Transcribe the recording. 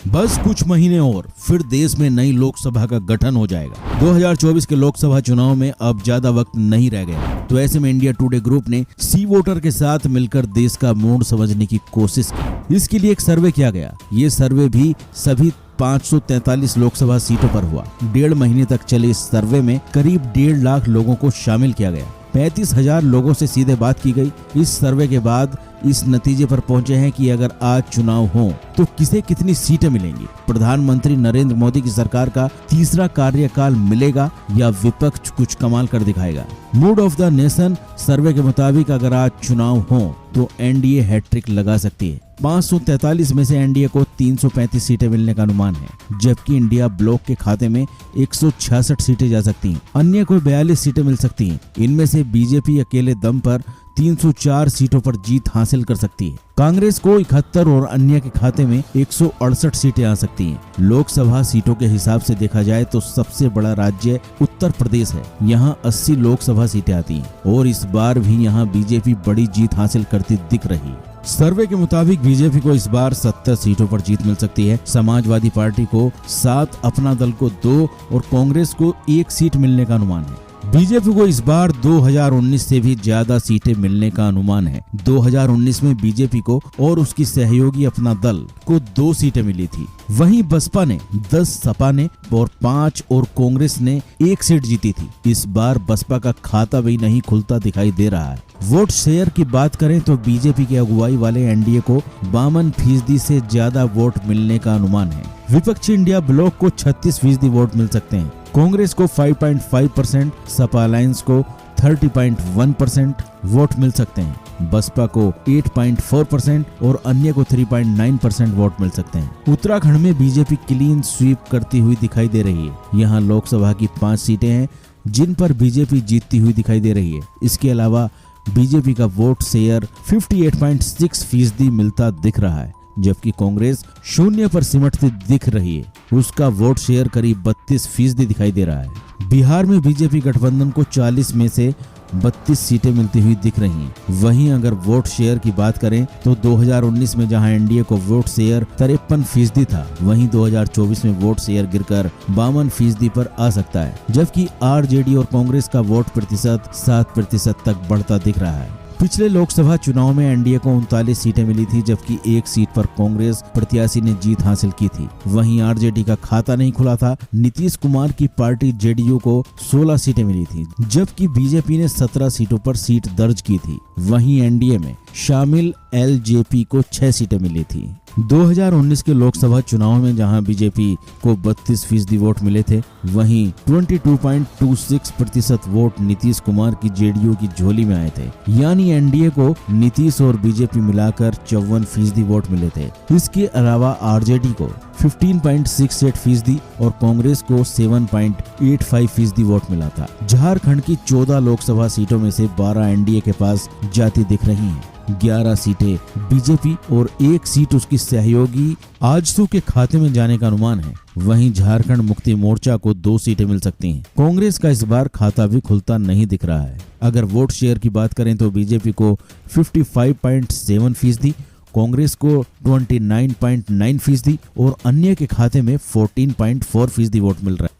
बस कुछ महीने और फिर देश में नई लोकसभा का गठन हो जाएगा। 2024 के लोकसभा चुनाव में अब ज्यादा वक्त नहीं रह गया। तो ऐसे में इंडिया टुडे ग्रुप ने सी वोटर के साथ मिलकर देश का मूड समझने की कोशिश की। इसके लिए एक सर्वे किया गया। ये सर्वे भी सभी 543 लोकसभा सीटों पर हुआ। 1.5 महीने तक चले इस सर्वे में करीब 1.5 लाख लोगों को शामिल किया गया। 35,000 लोगों से सीधे बात की गई। इस सर्वे के बाद इस नतीजे पर पहुंचे हैं कि अगर आज चुनाव हो तो किसे कितनी सीटें मिलेंगी। प्रधानमंत्री नरेंद्र मोदी की सरकार का तीसरा कार्यकाल मिलेगा या विपक्ष कुछ कमाल कर दिखाएगा। मूड ऑफ द नेशन सर्वे के मुताबिक अगर आज चुनाव हो तो एनडीए हैट्रिक लगा सकती है। 543 में से एनडीए को 335 सीटें मिलने का अनुमान है, जबकि इंडिया ब्लॉक के खाते में 166 सीटें जा सकती हैं। अन्य को 42 सीटें मिल सकती हैं। इनमें से बीजेपी अकेले दम पर 304 सीटों पर जीत हासिल कर सकती है। कांग्रेस को 71 और अन्य के खाते में 168 सीटें आ सकती हैं। लोकसभा सीटों के हिसाब से देखा जाए तो सबसे बड़ा राज्य उत्तर प्रदेश है। यहाँ 80 लोकसभा सीटें आती हैं और इस बार भी यहाँ बीजेपी बड़ी जीत हासिल करती दिख रही है। सर्वे के मुताबिक बीजेपी को इस बार 70 सीटों पर जीत मिल सकती है। समाजवादी पार्टी को 7, अपना दल को 2 और कांग्रेस को 1 सीट मिलने का अनुमान है। बीजेपी को इस बार 2019 से भी ज्यादा सीटें मिलने का अनुमान है। 2019 में बीजेपी को और उसकी सहयोगी अपना दल को 2 सीटें मिली थी। वहीं बसपा ने 10, सपा ने और 5 और कांग्रेस ने 1 सीट जीती थी। इस बार बसपा का खाता भी नहीं खुलता दिखाई दे रहा है। वोट शेयर की बात करें तो बीजेपी की अगुवाई वाले एनडीए को 52% से ज्यादा वोट मिलने का अनुमान है। विपक्षी इंडिया ब्लॉक को 36% वोट मिल सकते हैं। कांग्रेस को 5.5%, सपा अलायंस को 30.1% वोट मिल सकते हैं। बसपा को 8.4% और अन्य को 3.9% वोट मिल सकते हैं। उत्तराखंड में बीजेपी क्लीन स्वीप करती हुई दिखाई दे रही है। यहाँ लोकसभा की 5 सीटें हैं जिन पर बीजेपी जीतती हुई दिखाई दे रही है। इसके अलावा बीजेपी का वोट शेयर 58.6% मिलता दिख रहा है, जबकि कांग्रेस 0 पर सिमटती दिख रही है। उसका वोट शेयर करीब 32% दिखाई दे रहा है। बिहार में बीजेपी गठबंधन को 40 में से 32 सीटें मिलती हुई दिख रही हैं। वहीं अगर वोट शेयर की बात करें तो 2019 में जहां एनडीए को वोट शेयर 53% था, वहीं 2024 में वोट शेयर गिरकर 52% पर आ सकता है, जबकि आरजेडी और कांग्रेस का वोट प्रतिशत 7% तक बढ़ता दिख रहा है। पिछले लोकसभा चुनाव में एनडीए को 39 सीटें मिली थी, जबकि 1 सीट पर कांग्रेस प्रत्याशी ने जीत हासिल की थी। वहीं आरजेडी का खाता नहीं खुला था। नीतीश कुमार की पार्टी जेडीयू को 16 सीटें मिली थी, जबकि बीजेपी ने 17 सीटों पर सीट दर्ज की थी। वहीं एनडीए में शामिल एलजेपी को 6 सीटें मिली थी। 2019 के लोकसभा चुनाव में जहां बीजेपी को 32% वोट मिले थे, वहीं 22.26% वोट नीतीश कुमार की जेडीयू की झोली में आए थे। यानी एनडीए को नीतीश और बीजेपी मिलाकर 54% वोट मिले थे। इसके अलावा आरजेडी को 15.68% और कांग्रेस को 7.85% वोट मिला था। झारखंड की 14 लोकसभा सीटों में से 12 एनडीए के पास जाती दिख रही हैं। 11 सीटें बीजेपी और 1 सीट उसकी सहयोगी आजसू के खाते में जाने का अनुमान है। वहीं झारखंड मुक्ति मोर्चा को 2 सीटें मिल सकती हैं। कांग्रेस का इस बार खाता भी खुलता नहीं दिख रहा है। अगर वोट शेयर की बात करें तो बीजेपी को 55.7%, कांग्रेस को 29.9% और अन्य के खाते में 14.4% वोट मिल रहा है।